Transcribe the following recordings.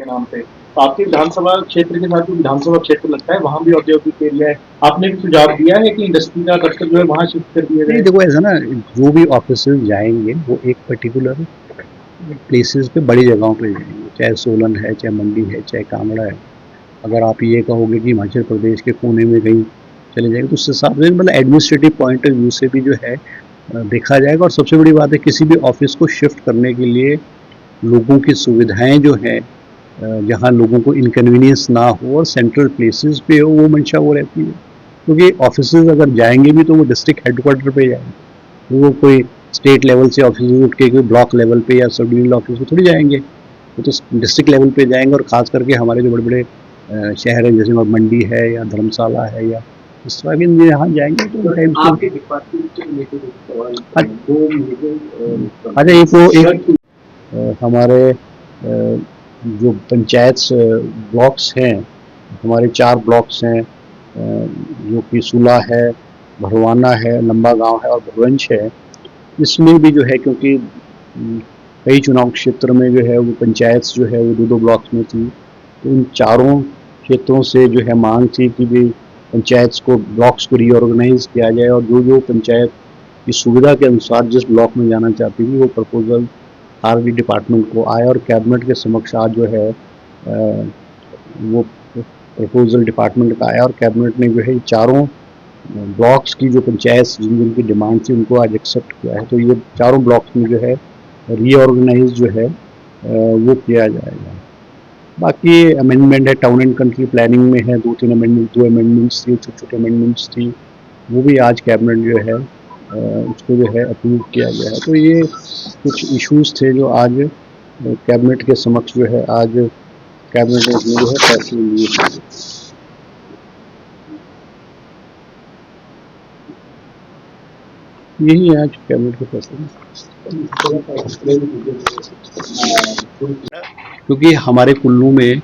नाम पे। तो आपके विधानसभा क्षेत्र के साथ जो विधानसभा क्षेत्र लगता है वहाँ भी औद्योगिक एरिया है। आपने भी सुझाव दिया है कि इंडस्ट्री का दफ्तर जो है वहाँ शिफ्ट कर दिया नहीं जाए। देखो ऐसा ना, जो भी ऑफिसर्स जाएंगे वो एक पर्टिकुलर प्लेसेस पे, बड़ी जगहों पे जाएंगे, चाहे सोलन है, चाहे मंडी है, चाहे कांगड़ा है। अगर आप ये कहोगे कि हिमाचल प्रदेश के कोने में कहीं चले जाएंगे तो उस हिसाब से मतलब एडमिनिस्ट्रेटिव पॉइंट ऑफ व्यू से भी जो है देखा जाएगा। और सबसे बड़ी बात है, किसी भी ऑफिस को शिफ्ट करने के लिए लोगों की सुविधाएं जो है, जहाँ लोगों को इनकन्वीनियंस ना हो और सेंट्रल प्लेसेस पे हो, वो मंशा वो रहती है। क्योंकि ऑफिसर्स अगर जाएंगे भी तो वो डिस्ट्रिक्ट हेडक्वार्टर पे जाएंगे, तो वो कोई स्टेट लेवल से ऑफिस उठ के कोई ब्लॉक लेवल पे या सब डिविजनल ऑफिस पे थोड़ी जाएंगे। वो तो डिस्ट्रिक्ट लेवल पे जाएंगे। और ख़ास करके हमारे जो बड़े बड़े शहर हैं, जैसे मंडी है या धर्मशाला है या इस तरह के यहाँ जाएंगे तो टाइम से। आपके डिपार्टमेंट से रिलेटेड एक सवाल दो मेजर अच्छा, एक वो एक हमारे जो पंचायत ब्लॉक्स हैं, हमारे 4 ब्लॉक्स हैं, जो कि सूला है, भरवाना है, लंबा गांव है और भुरंज है। इसमें भी जो है, क्योंकि कई चुनाव क्षेत्र में जो है वो पंचायत जो है वो 2-2 ब्लॉक्स में थी, तो इन चारों क्षेत्रों से जो है मांग थी कि भी पंचायत को, ब्लॉक्स को रीऑर्गेनाइज किया जाए और जो जो पंचायत की सुविधा के अनुसार जिस ब्लॉक में जाना चाहती थी वो प्रपोजल आरडी डिपार्टमेंट को आया और कैबिनेट के समक्ष आज जो है वो प्रपोजल डिपार्टमेंट का आया और कैबिनेट ने जो है चारों ब्लॉक्स की जो पंचायत जिन जिनकी डिमांड थी उनको आज एक्सेप्ट किया है। तो ये चारों ब्लॉक्स में जो है रीऑर्गेनाइज जो है वो किया जाएगा। बाकी अमेंडमेंट है, टाउन एंड कंट्री प्लानिंग में है, 2-3 अमेंडमेंट, 2 अमेंडमेंट्स थी, छोटे छोटे अमेंडमेंट्स थी, वो भी आज कैबिनेट जो है उसको जो है अप्रूव किया गया है। तो ये कुछ इश्यूज थे जो आज कैबिनेट के समक्ष जो है आज कैबिनेट ने जो है फैसले लिए थे। यही है आज कैबिनेट के फैसले। क्योंकि हमारे कुल्लू में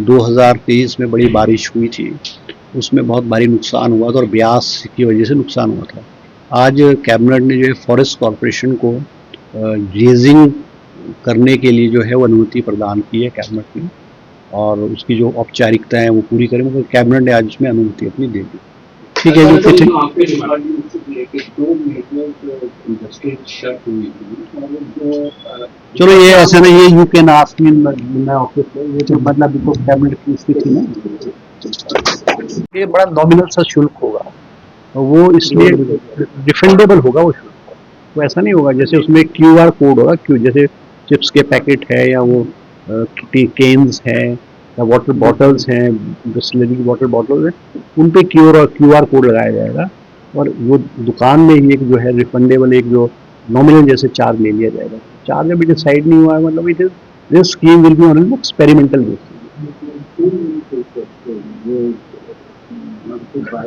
2023 में बड़ी बारिश हुई थी, उसमें बहुत भारी नुकसान हुआ था और ब्यास की वजह से नुकसान हुआ था। आज कैबिनेट ने जो है फॉरेस्ट कॉरपोरेशन को ग्रेजिंग करने के लिए जो है वो अनुमति प्रदान की है कैबिनेट ने, और उसकी जो औपचारिकता है वो पूरी करें, मतलब कैबिनेट ने आज उसमें अनुमति अपनी दे दी। ठीक है, जो कुछ चलो ये ऐसा ना, ये you can ask me in office, ये तो मतलब बिकॉज कैबिनेट की स्थिति ना, ये बड़ा नॉमिनल सा शुल्क होगा, वो इसलिए डिफेंडेबल होगा वो शुल्क। वो ऐसा नहीं होगा जैसे उसमें क्यूआर कोड होगा, क्यों जैसे चिप्स के पैकेट है या वो केन्स है या वाटर बॉटल्स हैं, बिस्लरी की वाटर बॉटल्स हैं, उन पे क्यूआर कोड लगाया जाएगा और वो दुकान में ही एक जो है रिफंडेबल एक जो नॉमिनल जैसे चार्ज ले लिया जाएगा। चार्ज अभी डिसाइड नहीं हुआ है, मतलब it is this scheme will be on an experimental basis.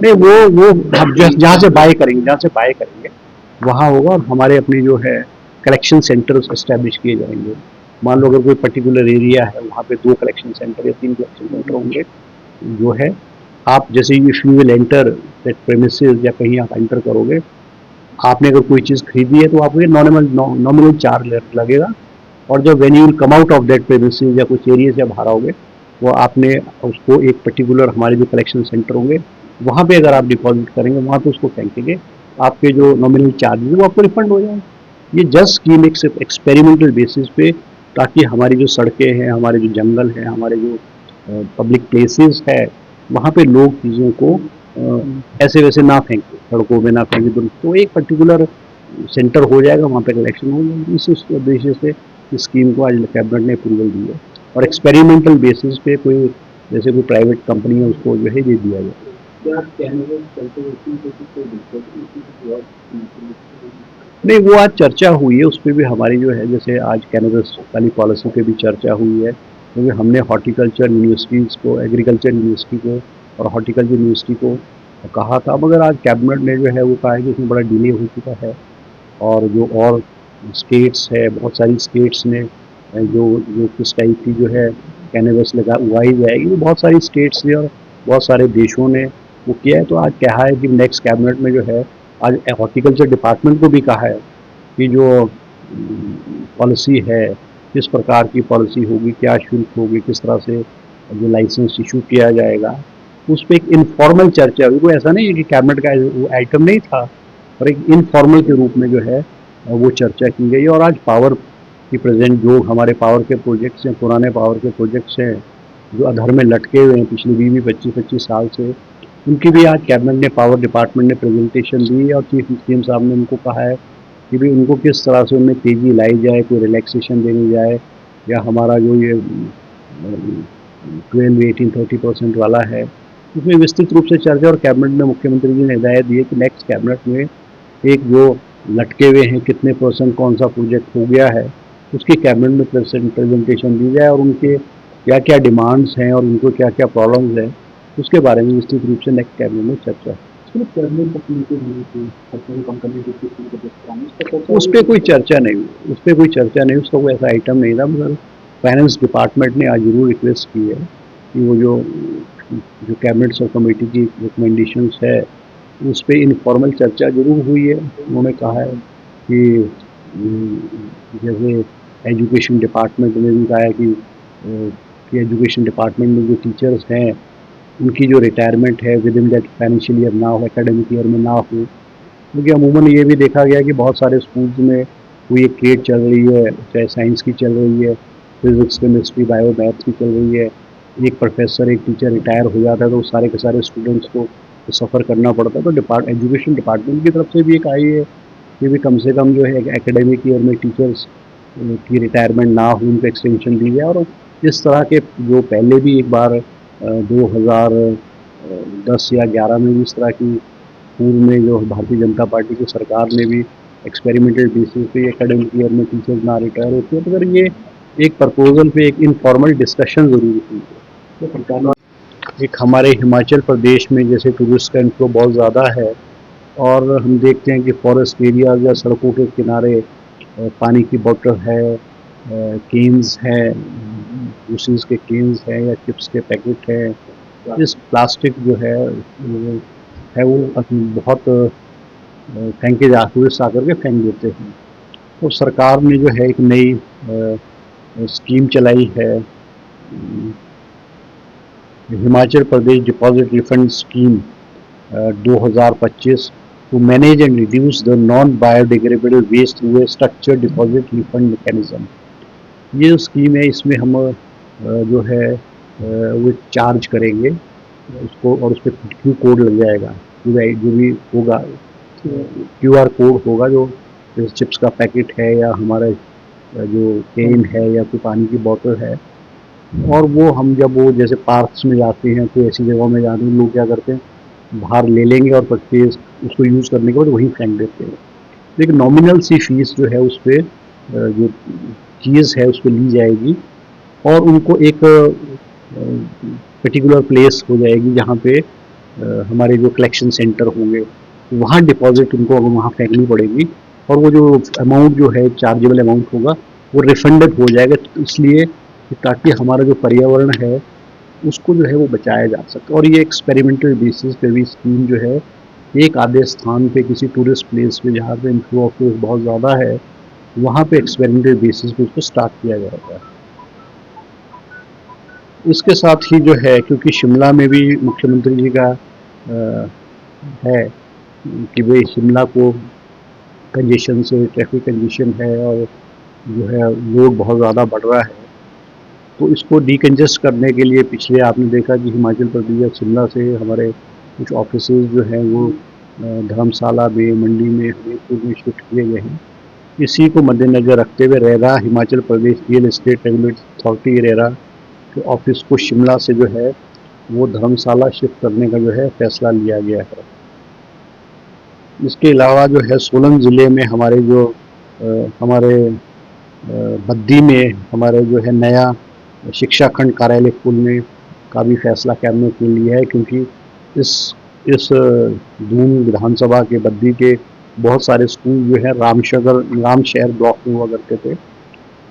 नहीं, वो हम जहाँ से बाय करेंगे वहाँ होगा, और हमारे अपने जो है कलेक्शन सेंटर्स एस्टेब्लिश किए जाएंगे। मान लो अगर कोई पर्टिकुलर एरिया है, वहाँ पे 2 कलेक्शन सेंटर या 3 कलेक्शन सेंटर होंगे जो है। आप जैसे if you will enter that premises या कहीं आप एंटर करोगे, आपने अगर कोई चीज़ खरीदी है तो आपको ये नॉमिनल चार्ज लगेगा, और जब when you will come out of that premises या कुछ एरिया से बाहर आओगे, वो आपने उसको एक पर्टिकुलर हमारे जो कलेक्शन सेंटर होंगे वहाँ पे अगर आप डिपॉजिट करेंगे, वहाँ पे उसको फेंकेंगे, आपके जो नॉमिनल चार्ज है वो आपको रिफंड हो जाएंगे। ये जस्ट स्कीम एक सिर्फ एक्सपेरिमेंटल बेसिस पे, ताकि हमारी जो सड़कें हैं, हमारे जो जंगल हैं, हमारे जो पब्लिक प्लेसेस है, वहाँ पे लोग चीज़ों को ऐसे वैसे ना फेंके, सड़कों में ना फेंके, तो एक पर्टिकुलर सेंटर हो जाएगा, वहाँ पे कलेक्शन हो जाएगा। इस उद्देश्य से इस स्कीम को आज कैबिनेट ने अप्रूवल दी है और एक्सपेरिमेंटल बेसिस पे कोई जैसे कोई प्राइवेट कंपनी है उसको जो है ये दिया जाए। नहीं, वो आज चर्चा हुई है, उस पर भी हमारी जो है, जैसे आज कैनबिस वाली पॉलिसी पे भी चर्चा हुई है, क्योंकि हमने हॉर्टिकल्चर यूनिवर्सिटीज़ को, एग्रीकल्चर यूनिवर्सिटी को और हॉर्टिकल्चर यूनिवर्सिटी को कहा था, मगर आज कैबिनेट ने जो है वो कहा है कि उसमें बड़ा डिले हो चुका है, और जो और स्टेट्स है, बहुत सारी स्टेट्स ने जो जो किस टाइप की जो है कैनबिस उगाई जाएगी, वो बहुत सारी स्टेट्स ने और बहुत सारे देशों ने वो किया है। तो आज कहा है कि नेक्स्ट कैबिनेट में जो है, आज हॉर्टिकल्चर डिपार्टमेंट को भी कहा है कि जो पॉलिसी है किस प्रकार की पॉलिसी होगी, क्या शुल्क होगी, किस तरह से जो लाइसेंस इशू किया जाएगा, उस पर एक इनफॉर्मल चर्चा हुई। कोई ऐसा नहीं है कि कैबिनेट का वो आइटम नहीं था, और एक इनफॉर्मल के रूप में जो है वो चर्चा की गई। और आज पावर की प्रेजेंट जो हमारे पावर के प्रोजेक्ट्स हैं, पुराने पावर के प्रोजेक्ट्स हैं जो अधर में लटके हुए हैं पिछले 20-25 साल से, उनकी भी आज कैबिनेट ने, पावर डिपार्टमेंट ने प्रेजेंटेशन दी है, और चीफ मिनिस्टर साहब ने उनको कहा है कि भाई उनको किस तरह से उनमें तेज़ी लाई जाए, कोई रिलैक्सेशन देनी जाए, या हमारा जो ये 12, 18, 30% वाला है, उसमें विस्तृत रूप से चर्चा। और कैबिनेट में मुख्यमंत्री जी ने हिदायत दी है कि नेक्स्ट कैबिनेट में एक जो लटके हुए हैं कितने परसेंट कौन सा प्रोजेक्ट हो गया है, उसकी कैबिनेट में प्रेजेंटेशन दी जाए, और उनके क्या क्या डिमांड्स हैं और उनको क्या क्या प्रॉब्लम्स हैं, उसके बारे में विस्तृत रूप से नेक्स्ट कैबिनेट में चर्चा। उस पर कोई चर्चा नहीं हुई, उसका कोई ऐसा आइटम नहीं था। मगर फाइनेंस डिपार्टमेंट ने आज जरूर रिक्वेस्ट की है कि वो जो कैबिनेट सब कमेटी की रिकमेंडेशंस है उस पर इनफॉर्मल चर्चा जरूर हुई है। उन्होंने कहा है कि जैसे एजुकेशन डिपार्टमेंट ने भी कहा है कि एजुकेशन डिपार्टमेंट में जो टीचर्स हैं उनकी जो रिटायरमेंट है with in that financial year ना हो, एकेडमिक ईयर में ना हो। क्योंकि अमूमन ये भी देखा गया कि बहुत सारे स्कूल्स में कोई एक ट्रेड चल रही है, चाहे साइंस की चल रही है, फिजिक्स, केमिस्ट्री, बायो, मैथ्स की चल रही है, एक प्रोफेसर, एक टीचर रिटायर हो जाता है तो सारे के सारे स्टूडेंट्स को सफ़र करना पड़ता है। तो एजुकेशन डिपार्टमेंट की तरफ से भी एक आई है कि भी कम से कम जो है एकेडमिक ईयर में टीचर्स की रिटायरमेंट ना हो, उनको एक्सटेंशन दी जाए। और इस तरह के जो पहले भी एक बार 2010 या 11 में भी इस तरह की पूर्व में जो भारतीय जनता पार्टी की सरकार ने भी एक्सपेरिमेंटल बेसिस पे एकेडमिक ईयर में टीचर्स ना रिटायर होते हैं, मगर ये एक प्रपोजल पे एक इनफॉर्मल डिस्कशन ज़रूर हुई है। तो सरकार एक हमारे हिमाचल प्रदेश में जैसे टूरिस्ट का इनफ्लो बहुत ज़्यादा है, और हम देखते हैं कि फॉरेस्ट एरियाज या सड़कों के किनारे पानी की बोतल है, केन्स है, जूसेस के केन्स हैं या चिप्स के पैकेट हैं, इस प्लास्टिक जो है वो बहुत फेंके जा, टूरिस्ट आकर के फेंक देते हैं। तो सरकार ने जो है एक नई स्कीम चलाई है, Himachal Pradesh deposit refund scheme 2025 to manage and reduce the non biodegradable waste through a structured deposit refund mechanism. ये जो स्कीम है इसमें हम जो है वो चार्ज करेंगे उसको, और उस पर क्यू कोड लग जाएगा, जो भी होगा QR कोड होगा, जो जैसे चिप्स का पैकेट है या हमारा जो केन है या कोई पानी की बोतल है, और वो हम जब वो जैसे पार्क्स में जाते हैं तो ऐसी जगहों में जाते हैं, लोग क्या करते हैं बाहर ले लेंगे और परचेज उसको यूज़ करने के बाद वहीं फेंक देते हैं। लेकिन नॉमिनल सी फीस जो है उस पर जो चीज़ है उस पर ली जाएगी, और उनको एक पर्टिकुलर प्लेस हो जाएगी जहाँ पे हमारे जो कलेक्शन सेंटर होंगे वहाँ डिपॉजिट उनको वहाँ फेंकनी पड़ेगी, और वो जो अमाउंट जो है चार्जेबल अमाउंट होगा वो रिफंडेड हो जाएगा। तो इसलिए ताकि हमारा जो पर्यावरण है उसको जो है वो बचाया जा सके। और ये एक्सपेरिमेंटल बेसिस पे भी स्कीम जो है एक आधे स्थान पे किसी टूरिस्ट प्लेस पे जहाँ पे इनफ्लो ऑफ टूरिस्ट बहुत ज़्यादा है वहाँ पे एक्सपेरिमेंटल बेसिस पे उसको स्टार्ट किया जाएगा। इसके साथ ही जो है क्योंकि शिमला में भी मुख्यमंत्री जी का है कि भाई शिमला को कंजेशन से, ट्रैफिक कंजेशन है और जो है लोड बहुत ज़्यादा बढ़ रहा है, तो इसको डीकंजेस्ट करने के लिए पिछले आपने देखा कि हिमाचल प्रदेश या शिमला से हमारे कुछ ऑफिसेज जो हैं वो धर्मशाला में, मंडी में, हमीरपुर में शिफ्ट किए गए हैं। इसी को मद्देनज़र रखते हुए RERA, Himachal Pradesh real estate regulatory authority RERA के ऑफिस को शिमला से जो है वो धर्मशाला शिफ्ट करने का जो है फैसला लिया गया है। इसके अलावा जो है सोलन ज़िले में हमारे जो हमारे बद्दी में हमारे जो है नया शिक्षा खंड कार्यालय खोलने का भी फैसला कैबिनेट ने लिया है, क्योंकि इस दून विधानसभा के बद्दी के बहुत सारे स्कूल जो है रामशहर ब्लॉक में हुआ करते थे।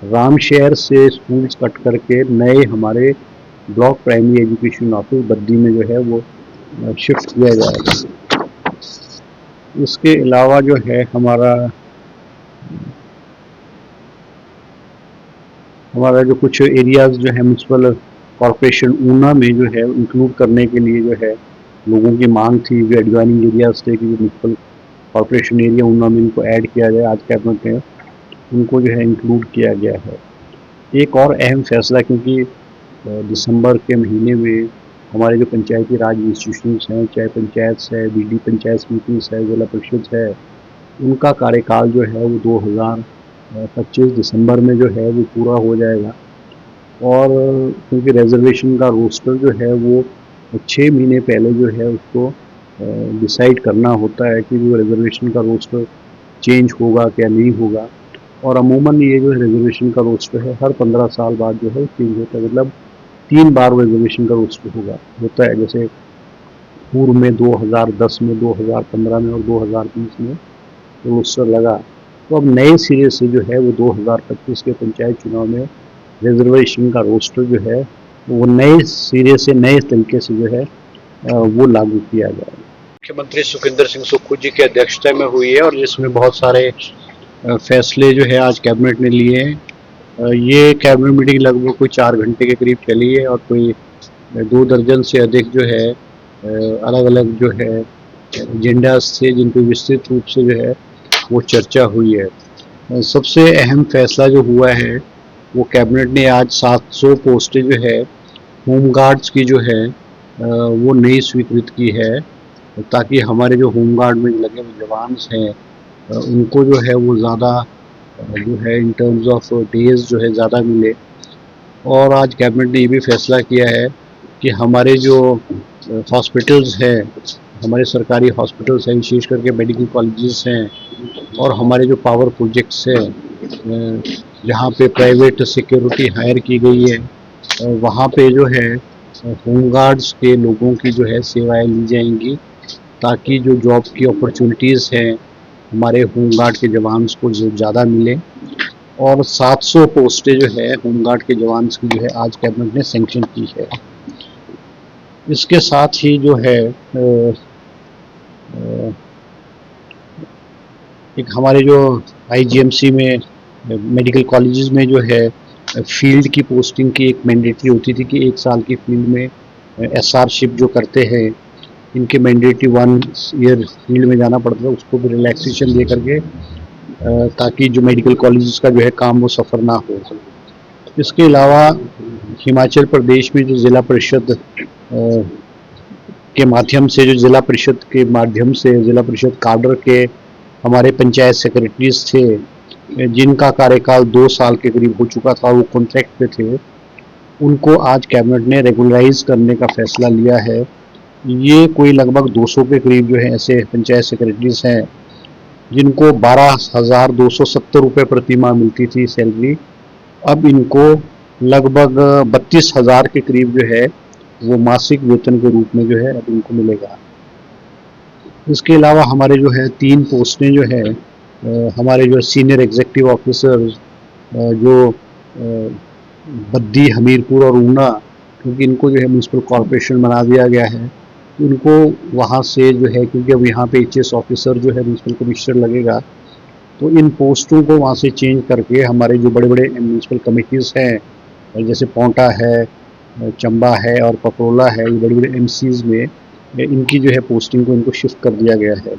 रामशहर से स्कूल्स कट करके नए हमारे block primary education office Baddi में जो है वो शिफ्ट किया जाएगा। इसके अलावा जो है हमारा हमारा जो कुछ एरियाज़ जो है म्यूनसिपल कॉरपोरेशन ऊना में जो है इंक्लूड करने के लिए जो है लोगों की मांग थी, जो एडजॉइनिंग एरियाज़ थे कि जो म्यूनसिपल कॉरपोरेशन एरिया ऊना में इनको ऐड किया जाए। आज कैबिनेट में उनको जो है इंक्लूड किया गया है। एक और अहम फैसला, क्योंकि दिसंबर के महीने में हमारे जो पंचायती राज इंस्टीट्यूशंस हैं, चाहे पंचायत है, बीडी पंचायत समिति है, जिला परिषद है, उनका कार्यकाल जो है वो 2025 दिसंबर में जो है वो पूरा हो जाएगा। और क्योंकि रिजर्वेशन का रोस्टर जो है वो 6 महीने पहले जो है उसको डिसाइड करना होता है कि वो रिजर्वेशन का रोस्टर चेंज होगा क्या नहीं होगा। और अमूमन ये जो रिजर्वेशन का रोस्टर है हर 15 साल बाद जो है चेंज होता है, मतलब 3 बार रिजर्वेशन का रोस्टर होता है। जैसे पूर्व में 2010 में, 2015 में और 2020 में रोस्टर लगा, तो अब नए सिरे से जो है वो 2025 के पंचायत चुनाव में रिजर्वेशन का रोस्टर जो है वो नए सिरे से, नए तरीके से जो है वो लागू किया जाएगा। मुख्यमंत्री सुखविंदर सिंह सुक्खू जी की अध्यक्षता में हुई है और जिसमें बहुत सारे फैसले जो है आज कैबिनेट ने लिए हैं। ये कैबिनेट मीटिंग लगभग कोई 4 घंटे के करीब चली है और कोई 2 दर्जन से अधिक जो है अलग अलग जो है एजेंडाज थे जिन पर विस्तृत रूप से जो है वो चर्चा हुई है। सबसे अहम फैसला जो हुआ है वो कैबिनेट ने आज 700 पोस्टें जो है होमगार्ड्स की जो है वो नई स्वीकृत की है, ताकि हमारे जो होमगार्ड में लगे हुए जवान हैं उनको जो है वो ज़्यादा जो है इन टर्म्स ऑफ डेज जो है ज़्यादा मिले। और आज कैबिनेट ने ये भी फैसला किया है कि हमारे जो हॉस्पिटल्स हैं, हमारे सरकारी हॉस्पिटल्स हैं, विशेष करके मेडिकल कॉलेजेस हैं और हमारे जो पावर प्रोजेक्ट्स हैं जहाँ पे प्राइवेट सिक्योरिटी हायर की गई है वहाँ पे जो है होमगार्ड्स के लोगों की जो है सेवाएं ली जाएंगी, ताकि जो जॉब की अपॉर्चुनिटीज़ हैं हमारे होमगार्ड के जवान को ज़्यादा मिले। और 700 पोस्टें जो है होमगार्ड के जवान की जो है आज कैबिनेट ने सैंक्शन की है। इसके साथ ही जो है एक हमारे जो आईजीएमसी में मेडिकल कॉलेजेस में जो है फील्ड की पोस्टिंग की एक मैंडेटरी होती थी कि 1 साल की फील्ड में एसआरशिप जो करते हैं इनके मैंडेटरी 1 ईयर फील्ड में जाना पड़ता है, उसको भी रिलैक्सेशन दे करके ताकि जो मेडिकल कॉलेजेस का जो है काम वो सफ़र ना हो। इसके अलावा हिमाचल प्रदेश में जो ज़िला परिषद के माध्यम से ज़िला परिषद काडर के हमारे पंचायत सेक्रेटरीज थे जिनका कार्यकाल 2 साल के करीब हो चुका था, वो कॉन्ट्रैक्ट पे थे, उनको आज कैबिनेट ने रेगुलराइज करने का फैसला लिया है। ये कोई लगभग 200 के करीब जो है ऐसे पंचायत सेक्रेटरीज हैं जिनको 12,270 रुपये प्रति माह मिलती थी सैलरी, अब इनको लगभग 32,000 के करीब जो है वो मासिक वेतन के रूप में जो है अब इनको मिलेगा। इसके अलावा हमारे जो है 3 पोस्टें जो है हमारे जो सीनियर एग्जीक्यूटिव ऑफिसर जो बद्दी, हमीरपुर और ऊना, क्योंकि इनको जो है म्यूनसिपल कॉरपोरेशन बना दिया गया है, उनको वहाँ से जो है, क्योंकि अब यहाँ पे एचएस ऑफिसर जो है म्यूनसिपल कमिश्नर लगेगा, तो इन पोस्टों को वहाँ से चेंज करके हमारे जो बड़े बड़े म्यूनसिपल कमिटीज़ हैं जैसे पोंटा है, चंबा है और पपरोला है, ये बड़े बड़े एमसीज में इनकी जो है पोस्टिंग को इनको शिफ्ट कर दिया गया है।